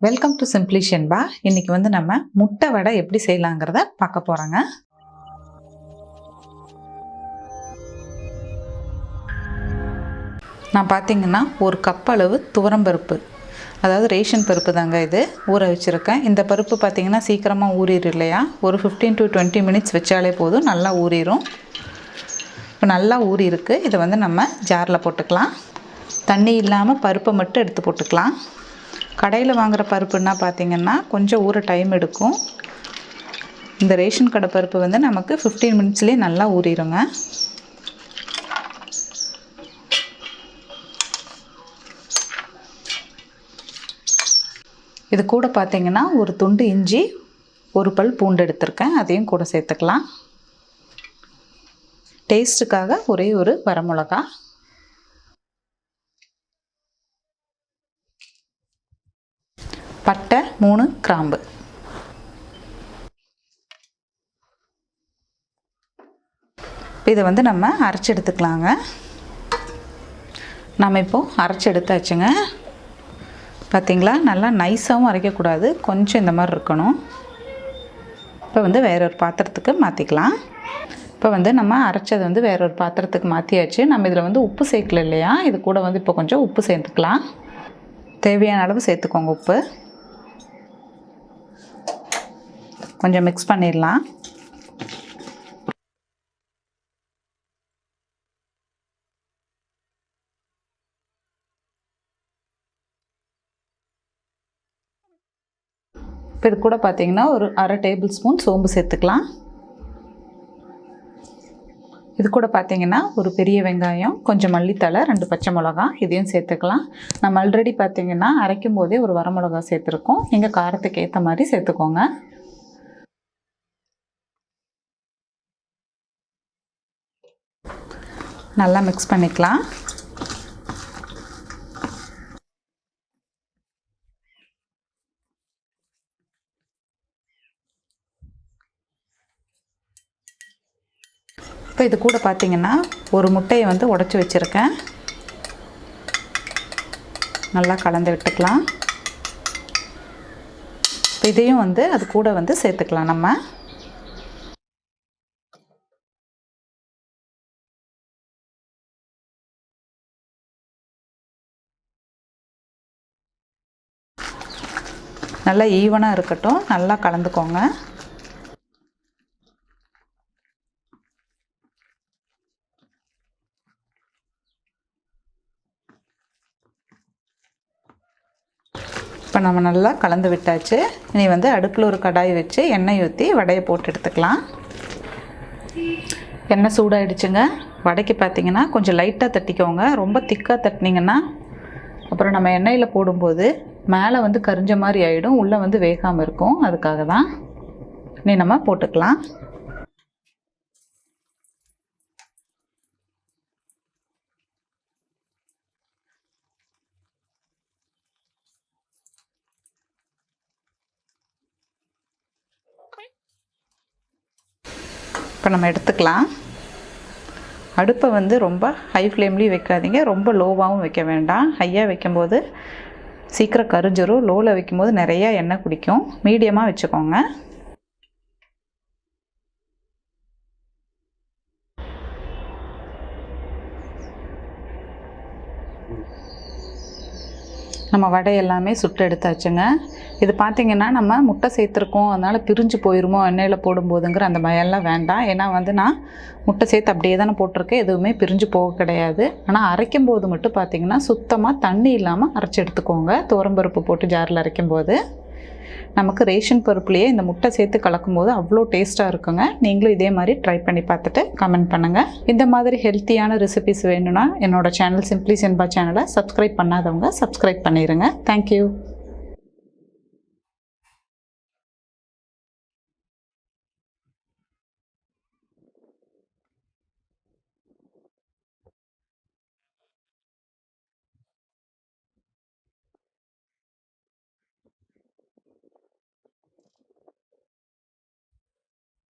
Welcome to simply Shenba. இன்னைக்கு வந்து நம்ம முட்டை வடை எப்படி செய்யலாங்கிறத பார்க்க போகிறோங்க. நான் பார்த்தீங்கன்னா ஒரு கப் அளவு துவரம்பருப்பு, அதாவது ரேஷன் பருப்பு தாங்க இது, ஊற வச்சுருக்கேன். இந்த பருப்பு பார்த்தீங்கன்னா சீக்கிரமாக ஊறிடும் இல்லையா, ஒரு 15 to 20 மினிட்ஸ் வச்சாலே போதும், நல்லா ஊறிடும். இப்போ நல்லா ஊறி இருக்குது. இதை வந்து நம்ம ஜாரில் போட்டுக்கலாம். தண்ணி இல்லாமல் பருப்பை மட்டும் எடுத்து போட்டுக்கலாம். கடையில் வாங்குகிற பருப்புன்னா பார்த்திங்கன்னா கொஞ்சம் ஊற டைம் எடுக்கும். இந்த ரேஷன் கடை பருப்பு வந்து நமக்கு 15 மினிட்ஸ்லேயே நல்லா ஊறிடுங்க. இது கூட பார்த்திங்கன்னா ஒரு துண்டு இஞ்சி, ஒரு பல் பூண்டு எடுத்திருக்கேன், அதையும் கூட சேர்த்துக்கலாம். டேஸ்ட்டுக்காக ஒரே ஒரு வரமிளகா, பட்டை 3 கிராம்பு. இதை வந்து நம்ம அரைச்சி எடுத்துக்கலாங்க. நம்ம இப்போது அரைச்சி எடுத்தாச்சுங்க. பார்த்திங்களா, நல்லா நைஸாகவும் அரைக்கக்கூடாது, கொஞ்சம் இந்த மாதிரி இருக்கணும். இப்போ வந்து வேறொரு பாத்திரத்துக்கு மாற்றிக்கலாம். இப்போ வந்து நம்ம அரைச்சதை வந்து வேறொரு பாத்திரத்துக்கு மாற்றியாச்சு. நம்ம இதில் வந்து உப்பு சேர்க்கல இல்லையா, இது கூட வந்து இப்போ கொஞ்சம் உப்பு சேர்த்துக்கலாம். தேவையான அளவு சேர்த்துக்கோங்க உப்பு. கொஞ்சம் மிக்ஸ் பண்ணிடலாம். இப்போ இது கூட பார்த்தீங்கன்னா ஒரு அரை டேபிள் ஸ்பூன் சோம்பு சேர்த்துக்கலாம். இது கூட பார்த்தீங்கன்னா ஒரு பெரிய வெங்காயம், கொஞ்சம் மல்லித்தழை, 2 பச்சை மிளகா, இதையும் சேர்த்துக்கலாம். நம்ம ஆல்ரெடி பார்த்தீங்கன்னா அரைக்கும் போதே ஒரு வரமிளகா சேர்த்துருக்கோம். நீங்கள் காரத்துக்கு ஏற்ற மாதிரி சேர்த்துக்கோங்க. நல்லா மிக்ஸ் பண்ணிக்கலாம். இப்போ இது கூட பார்த்தீங்கன்னா ஒரு முட்டையை வந்து உடைச்சி வச்சுருக்கேன், நல்லா கலந்து விட்டுக்கலாம். இப்போ இதையும் வந்து அது கூட வந்து சேர்த்துக்கலாம். நம்ம நல்லா ஈவனாக இருக்கட்டும், நல்லா கலந்துக்கோங்க. இப்போ நம்ம நல்லா கலந்து விட்டாச்சு. இனி வந்து அடுப்பில் ஒரு கடாய் வச்சு எண்ணெய் ஊற்றி வடையை போட்டு எடுத்துக்கலாம். எண்ணெய் சூடாகிடுச்சுங்க. வடைக்கு பார்த்திங்கன்னா கொஞ்சம் லைட்டாக தட்டிக்கோங்க, ரொம்ப திக்காக தட்டினீங்கன்னா அப்புறம் நம்ம எண்ணெயில் போடும்போது மேலே வந்து கரிஞ்ச மாதிரி ஆகிடும், உள்ளே வந்து வேகாமல் இருக்கும். அதுக்காக தான். இனி நம்ம போட்டுக்கலாம். இப்போ நம்ம எடுத்துக்கலாம். அடுப்பை வந்து ரொம்ப ஹை ஃப்ளேம்லேயும் வைக்காதீங்க, ரொம்ப லோவாகவும் வைக்க வேண்டாம். ஹையாக வைக்கும்போது சீக்கிரம் கரிஞ்சிரும், லோவில் வைக்கும்போது நிறையா எண்ணெய் குடிக்கும். மீடியமாக வச்சுக்கோங்க. நம்ம வடை எல்லாமே சுட்டு எடுத்தாச்சுங்க. இது பார்த்திங்கன்னா நம்ம முட்டை சேர்த்துருக்கோம், அதனால் பிரிஞ்சு போயிடுமோ எண்ணெயில் போடும்போதுங்கிற அந்த பயம்லாம் வேண்டாம். ஏன்னா வந்து நான் முட்டை சேர்த்து அப்படியே தானே போட்டிருக்கேன், எதுவுமே பிரிஞ்சு போக கிடையாது. ஆனால் அரைக்கும் போது மட்டும் பார்த்திங்கன்னா சுத்தமாக தண்ணி இல்லாமல் அரைச்சி எடுத்துக்கோங்க. துவரம்பருப்பு போட்டு ஜாரில் அரைக்கும்போது நமக்கு ரேஷன் பருப்புலேயே இந்த முட்டை சேர்த்து கலக்கும்போது அவ்வளோ டேஸ்ட்டாக இருக்குங்க. நீங்களும் இதே மாதிரி ட்ரை பண்ணி பார்த்துட்டு கமெண்ட் பண்ணுங்கள். இந்த மாதிரி ஹெல்த்தியான ரெசிபிஸ் வேணும்னா என்னோடய சேனல் சிம்பிளி ஷென்பா சேனலை சப்ஸ்கிரைப் பண்ணாதவங்க சப்ஸ்கிரைப் பண்ணிடுங்க. தேங்க்யூ.